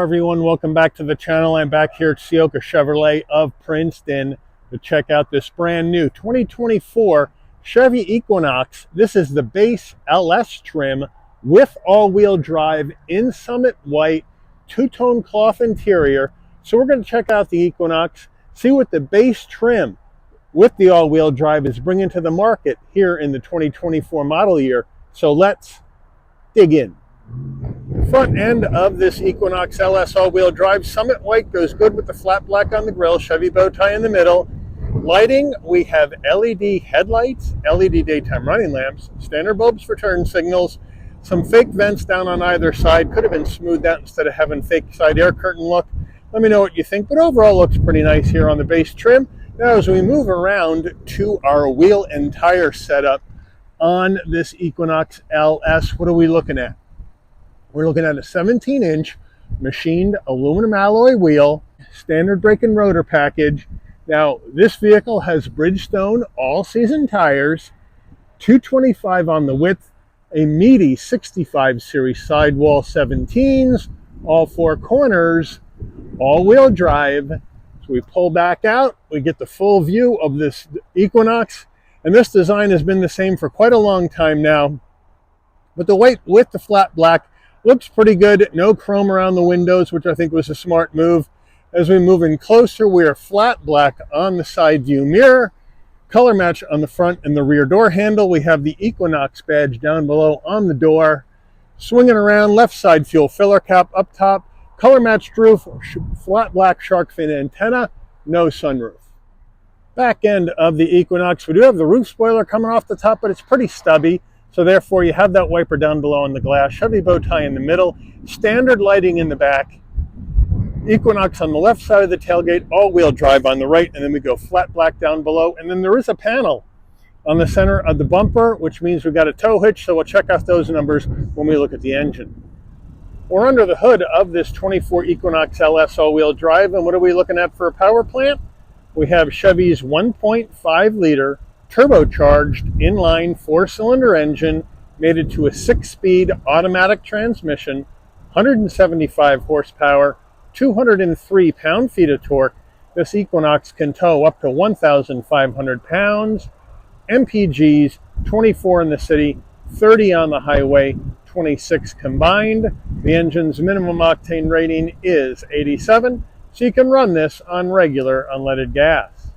everyone, welcome back to the channel. I'm back here at Ciocca Chevrolet of Princeton to check out this brand new 2024 Chevy Equinox. This is the base LS trim with all-wheel drive in Summit White, two-tone cloth interior. So we're going to check out the Equinox, see what the base trim with the all-wheel drive is bringing to the market here in the 2024 model year. So let's dig in. Front end of this Equinox LS all-wheel drive, Summit White goes good with the flat black on the grille, Chevy bow tie in the middle. Lighting, we have LED headlights, LED daytime running lamps, standard bulbs for turn signals, some fake vents down on either side. Could have been smoothed out instead of having fake side air curtain look. Let me know what you think, but overall looks pretty nice here on the base trim. Now as we move around to our wheel and tire setup on this Equinox LS, what are we looking at? We're looking at a 17-inch machined aluminum alloy wheel, standard brake and rotor package. Now, this vehicle has Bridgestone all-season tires, 225 on the width, a meaty 65 series sidewall 17s, all four corners, all-wheel drive. So we pull back out, we get the full view of this Equinox, and this design has been the same for quite a long time now. But the white with the flat black looks pretty good. No chrome around the windows, which I think was a smart move. As we move in closer, we are flat black on the side view mirror, color match on the front and the rear door handle. We have the Equinox badge down below on the door. Swinging around, left side fuel filler cap up top, color matched roof, flat black shark fin antenna, no sunroof. Back end of the Equinox, we do have the roof spoiler coming off the top, but it's pretty stubby. So therefore you have that wiper down below on the glass, Chevy bow tie in the middle, standard lighting in the back, Equinox on the left side of the tailgate, all-wheel drive on the right, and then we go flat black down below. And then there is a panel on the center of the bumper, which means we've got a tow hitch, so we'll check off those numbers when we look at the engine. We're under the hood of this 24 Equinox LS all-wheel drive, and what are we looking at for a power plant? We have Chevy's 1.5-liter turbocharged inline four-cylinder engine, mated to a 6-speed automatic transmission, 175 horsepower, 203 pound-feet of torque. This Equinox can tow up to 1,500 pounds. MPGs, 24 in the city, 30 on the highway, 26 combined. The engine's minimum octane rating is 87, so you can run this on regular unleaded gas.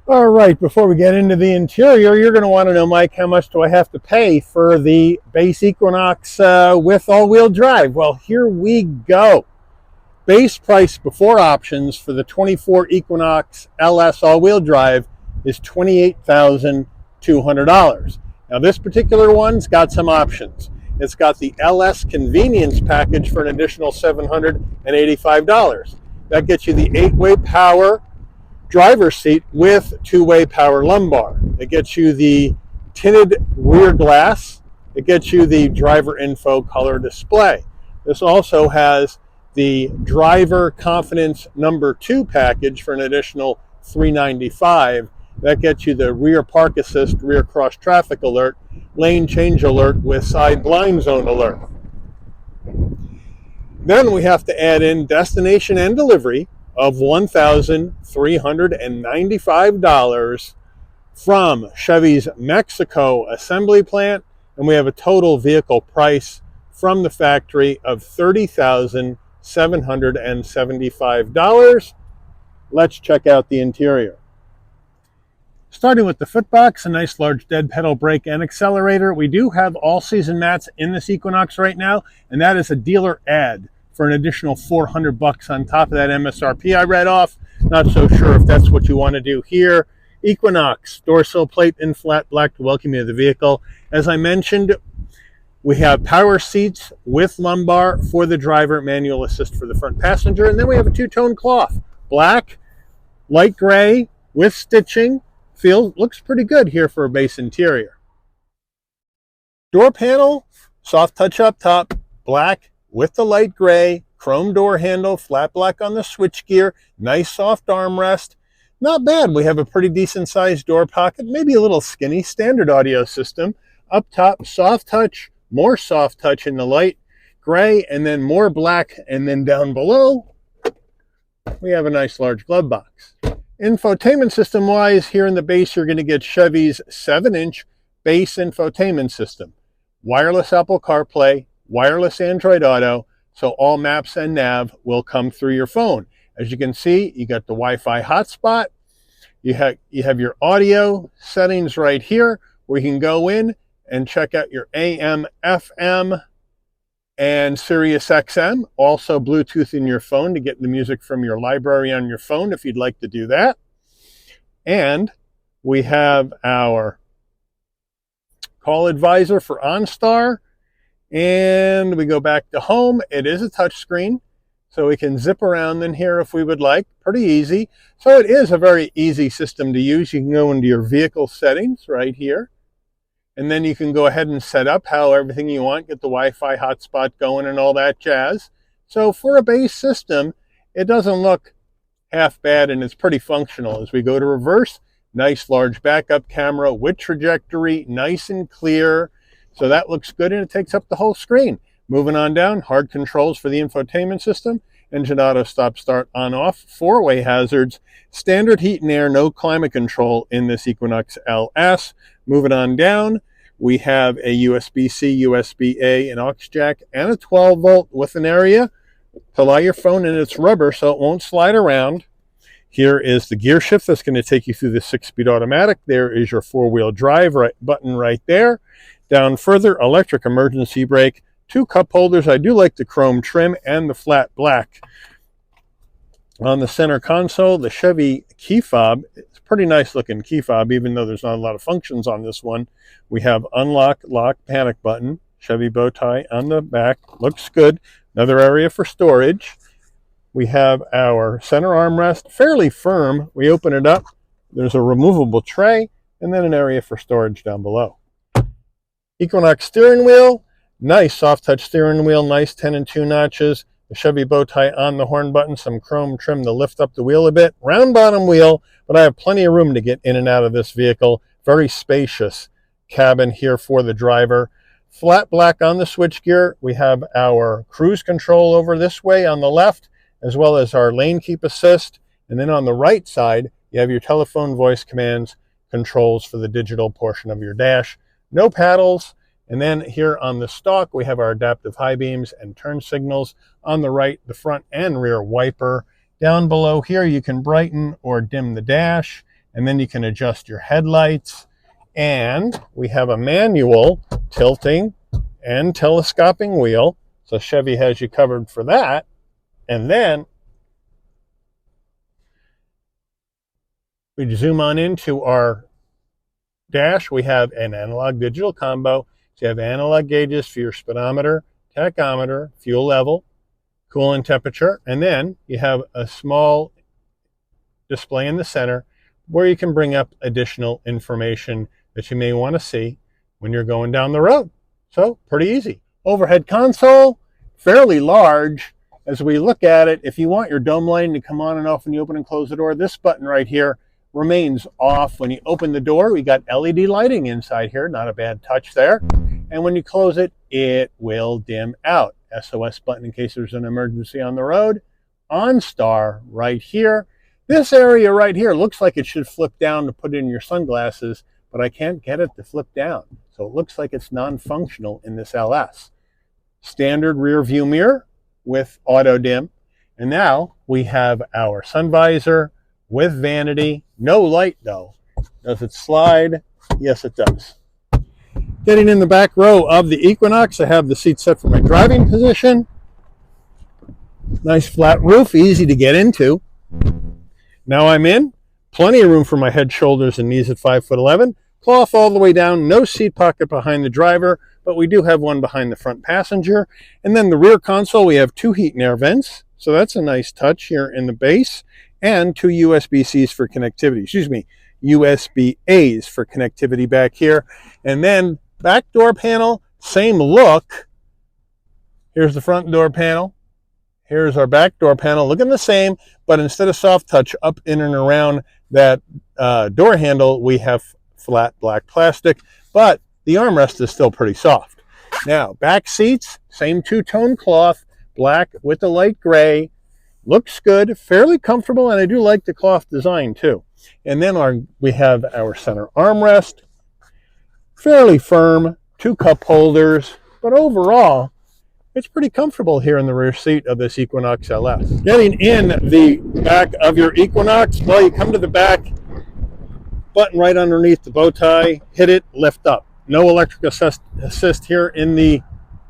All right, before we get into the interior, you're going to want to know, Mike, how much do I have to pay for the base Equinox with all-wheel drive? Well, here we go. Base price before options for the 24 Equinox LS all-wheel drive is $28,200. Now, this particular one's got some options. It's got the LS convenience package for an additional $785. That gets you the 8-way power driver's seat with 2-way power lumbar. It gets you the tinted rear glass. It gets you the driver info color display. This also has the driver confidence number 2 package for an additional $395. That gets you the rear park assist, rear cross traffic alert, lane change alert with side blind zone alert. Then we have to add in destination and delivery of $1,395 from Chevy's Mexico assembly plant, and we have a total vehicle price from the factory of $30,775. Let's check out the interior. Starting with the footbox, a nice large dead pedal brake and accelerator. We do have all-season mats in this Equinox right now, and that is a dealer add for an additional $400 on top of that MSRP I read off. Not so sure if that's what you want to do here. Equinox, dorsal plate in flat black to welcome you to the vehicle. As I mentioned, we have power seats with lumbar for the driver, manual assist for the front passenger, and then we have a two-tone cloth, black, light gray with stitching. Looks pretty good here for a base interior. Door panel, soft touch up top, black with the light gray, chrome door handle, flat black on the switchgear, nice soft armrest. Not bad. We have a pretty decent sized door pocket, maybe a little skinny, standard audio system. Up top, soft touch, more soft touch in the light. gray, and then more black, and then down below, we have a nice large glove box. Infotainment system wise, here in the base, you're going to get Chevy's 7-inch base infotainment system. Wireless Apple CarPlay, wireless Android Auto, so all maps and nav will come through your phone. As you can see, you got the Wi-Fi hotspot. You have your audio settings right here, where you can go in and check out your AM, FM, and Sirius XM. Also Bluetooth in your phone to get the music from your library on your phone if you'd like to do that. And we have our call advisor for OnStar. And we go back to home. It is a touch screen, so we can zip around in here if we would like. Pretty easy. So it is a very easy system to use. You can go into your vehicle settings right here, and then you can go ahead and set up how everything you want, get the Wi-Fi hotspot going and all that jazz. So for a base system, it doesn't look half bad, and it's pretty functional. As we go to reverse, nice large backup camera with trajectory, nice and clear. So that looks good, and it takes up the whole screen. Moving on down, hard controls for the infotainment system, engine auto, stop, start, on, off, 4-way hazards, standard heat and air, no climate control in this Equinox LS. Moving on down, we have a USB-C, USB-A, an aux jack, and a 12-volt with an area to allow your phone, and it's rubber so it won't slide around. Here is the gear shift that's going to take you through the 6-speed automatic. There is your 4-wheel drive button right there. Down further, electric emergency brake, 2 cup holders. I do like the chrome trim and the flat black. On the center console, the Chevy key fob. It's a pretty nice looking key fob, even though there's not a lot of functions on this one. We have unlock, lock, panic button, Chevy bow tie on the back. Looks good. Another area for storage. We have our center armrest, fairly firm. We open it up. There's a removable tray, and then an area for storage down below. Equinox steering wheel, nice soft touch steering wheel, nice 10 and 2 notches. The Chevy bow tie on the horn button, some chrome trim to lift up the wheel a bit. Round bottom wheel, but I have plenty of room to get in and out of this vehicle. Very spacious cabin here for the driver. Flat black on the switchgear. We have our cruise control over this way on the left, as well as our lane keep assist. And then on the right side, you have your telephone voice commands, controls for the digital portion of your dash. No paddles. And then here on the stalk, we have our adaptive high beams and turn signals. On the right, the front and rear wiper. Down below here, you can brighten or dim the dash, and then you can adjust your headlights. And we have a manual tilting and telescoping wheel. So Chevy has you covered for that. And then we zoom on into our dash. We have an analog digital combo. So you have analog gauges for your speedometer, tachometer, fuel level, coolant temperature, and then you have a small display in the center where you can bring up additional information that you may want to see when you're going down the road. So pretty easy. Overhead console, fairly large. As we look at it, if you want your dome lighting to come on and off when you open and close the door, this button right here remains off. When you open the door, we got LED lighting inside here, not a bad touch there. And when you close it, it will dim out. SOS button in case there's an emergency on the road. OnStar right here. This area right here looks like it should flip down to put in your sunglasses, but I can't get it to flip down. So it looks like it's non-functional in this LS. Standard rear view mirror with auto dim. And now we have our sun visor with vanity. No light though. Does it slide? Yes, it does. Getting in the back row of the Equinox, I have the seat set for my driving position. Nice flat roof, easy to get into. Now I'm in. Plenty of room for my head, shoulders, and knees at 5'11". Cloth all the way down. No seat pocket behind the driver, but we do have one behind the front passenger. And then the rear console, we have 2 heat and air vents. So that's a nice touch here in the base. And 2 USB-Cs for connectivity. Excuse me, USB-As for connectivity back here. And then back door panel, same look. Here's the front door panel. Here's our back door panel, looking the same, but instead of soft touch up in and around that door handle, we have flat black plastic, but the armrest is still pretty soft. Now, back seats, same two-tone cloth, black with the light gray. Looks good, fairly comfortable, and I do like the cloth design too. And then we have our center armrest, fairly firm, 2 cup holders, but overall, it's pretty comfortable here in the rear seat of this Equinox LS. Getting in the back of your Equinox, well, you come to the back, button right underneath the bow tie, hit it, lift up. No electric assist here in the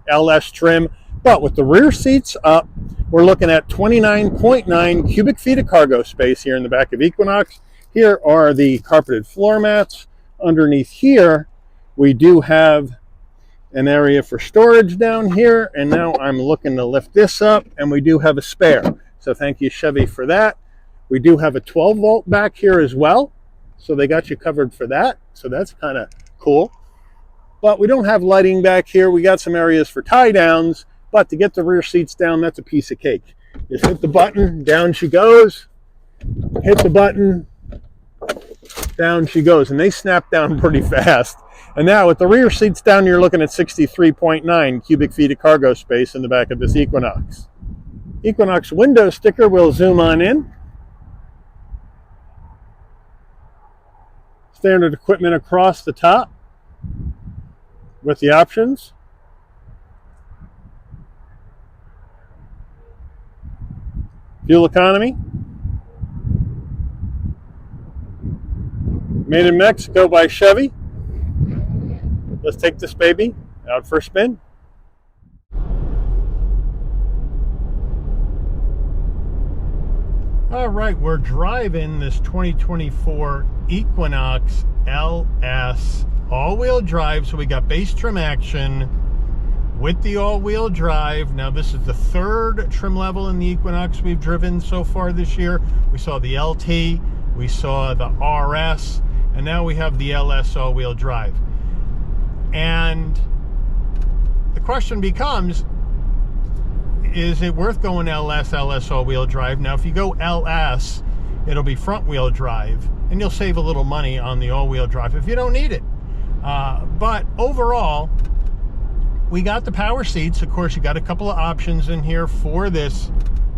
LS trim, but with the rear seats up, we're looking at 29.9 cubic feet of cargo space here in the back of Equinox. Here are the carpeted floor mats. Underneath here, we do have an area for storage down here, and now I'm looking to lift this up, and we do have a spare. So thank you, Chevy, for that. We do have a 12 volt back here as well, so they got you covered for that. So that's kind of cool. But we don't have lighting back here. We got some areas for tie downs, but to get the rear seats down, that's a piece of cake. Just hit the button, down she goes. Hit the button, down she goes, and they snap down pretty fast. And now with the rear seats down, you're looking at 63.9 cubic feet of cargo space in the back of this Equinox. Equinox window sticker, we'll zoom on in. Standard equipment across the top with the options. Fuel economy. Made in Mexico by Chevy. Let's take this baby out for a spin. All right, we're driving this 2024 Equinox LS all-wheel drive. So we got base trim action with the all-wheel drive. Now this is the 3rd trim level in the Equinox we've driven so far this year. We saw the LT, we saw the RS, and now we have the LS all-wheel drive. And the question becomes, is it worth going LS all-wheel drive? Now, if you go LS, it'll be front-wheel drive, and you'll save a little money on the all-wheel drive if you don't need it. But overall, we got the power seats. Of course, you got a couple of options in here for this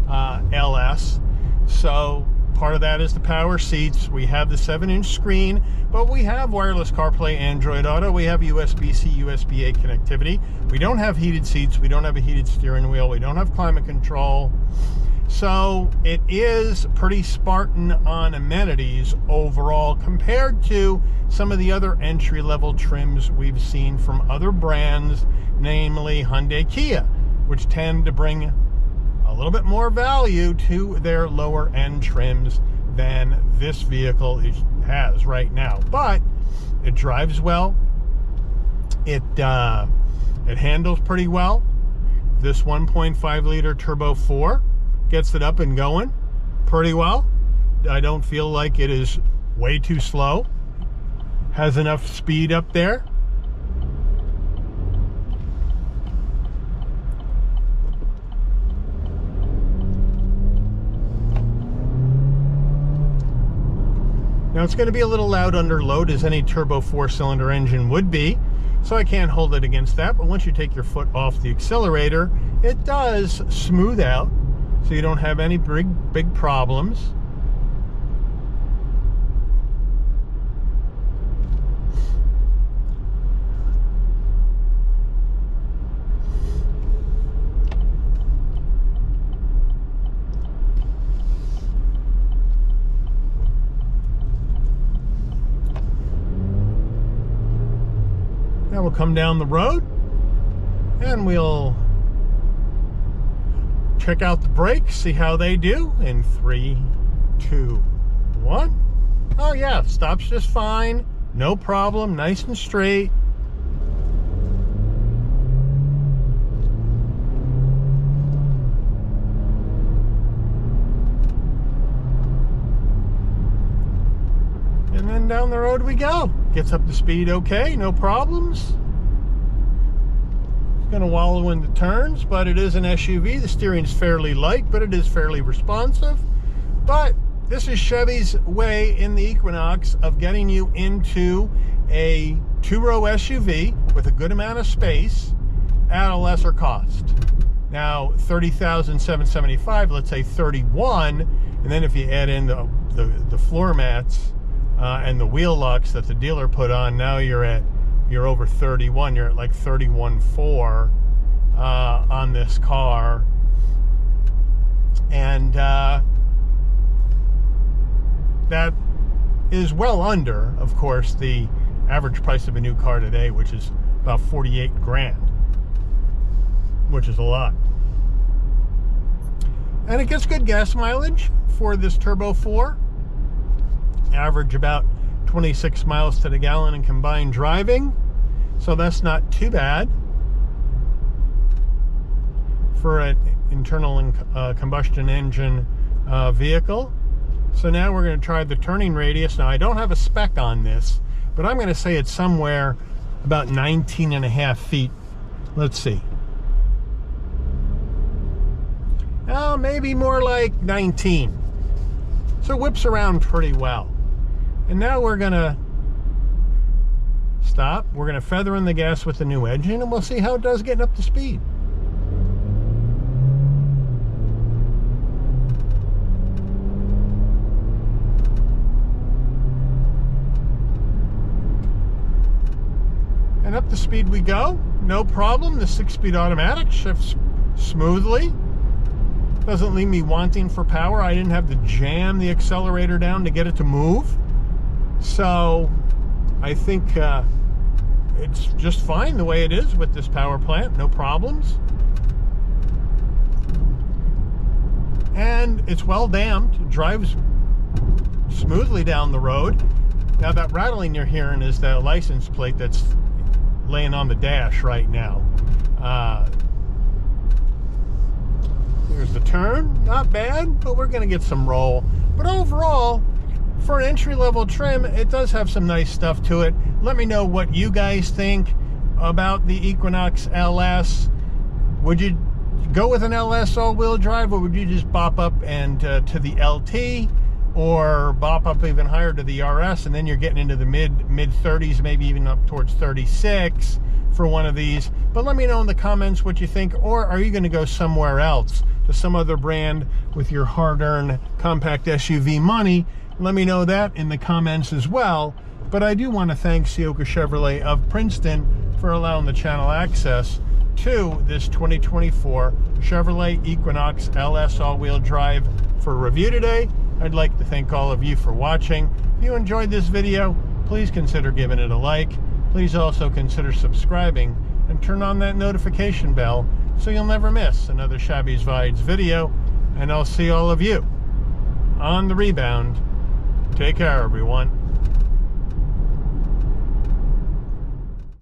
LS. So part of that is the power seats. We have the 7-inch screen, but we have wireless CarPlay, Android Auto. We have USB-C, USB-A connectivity. We don't have heated seats. We don't have a heated steering wheel. We don't have climate control. So it is pretty Spartan on amenities overall compared to some of the other entry-level trims we've seen from other brands, namely Hyundai, Kia, which tend to bring a little bit more value to their lower end trims than this vehicle has right now. But it drives well. It handles pretty well. This 1.5 liter turbo 4 gets it up and going pretty well. I don't feel like it is way too slow. Has enough speed up there. Now it's going to be a little loud under load, as any turbo 4-cylinder engine would be, so I can't hold it against that. But once you take your foot off the accelerator, it does smooth out, so you don't have any big problems. Now we'll come down the road and we'll check out the brakes, see how they do in 3, 2, 1. Oh yeah, stops just fine, no problem, nice and straight. And then down the road we go. Gets up to speed okay, no problems. It's going to wallow in the turns, but it is an SUV. The steering is fairly light, but it is fairly responsive. But this is Chevy's way in the Equinox of getting you into a 2-row SUV with a good amount of space at a lesser cost. Now, $30,775, let's say 31, and then if you add in the floor mats and the wheel locks that the dealer put on, now you're over 31. You're at like 31.4 on this car, and that is well under, of course, the average price of a new car today, which is about 48 grand, which is a lot. And it gets good gas mileage for this Turbo 4. Average about 26 miles to the gallon in combined driving, so that's not too bad for an internal combustion engine vehicle. So now we're going to try the turning radius. Now, I don't have a spec on this, but I'm going to say it's somewhere about 19.5 feet. Let's see. Oh, maybe more like 19. So it whips around pretty well. And now we're going to stop. We're going to feather in the gas with the new engine, and we'll see how it does getting up to speed. And up to speed we go, no problem. The 6-speed automatic shifts smoothly. Doesn't leave me wanting for power. I didn't have to jam the accelerator down to get it to move. So I think it's just fine the way it is with this power plant, no problems. And it's well damped, drives smoothly down the road. Now that rattling you're hearing is the license plate that's laying on the dash right now. Here's the turn, not bad, but we're gonna get some roll. But overall, for an entry-level trim, it does have some nice stuff to it. Let me know what you guys think about the Equinox LS. Would you go with an LS all-wheel drive, or would you just bop up and to the LT, or bop up even higher to the RS, and then you're getting into the mid 30s, maybe even up towards 36 for one of these? But let me know in the comments what you think. Or are you going to go somewhere else, to some other brand with your hard-earned compact SUV money? Let me know that in the comments as well. But I do want to thank Ciocca Chevrolet of Princeton for allowing the channel access to this 2024 Chevrolet Equinox LS all-wheel drive for review today. I'd like to thank all of you for watching. If you enjoyed this video, please consider giving it a like. Please also consider subscribing and turn on that notification bell so you'll never miss another Shabby's Vides video. And I'll see all of you on the rebound. Take care, everyone.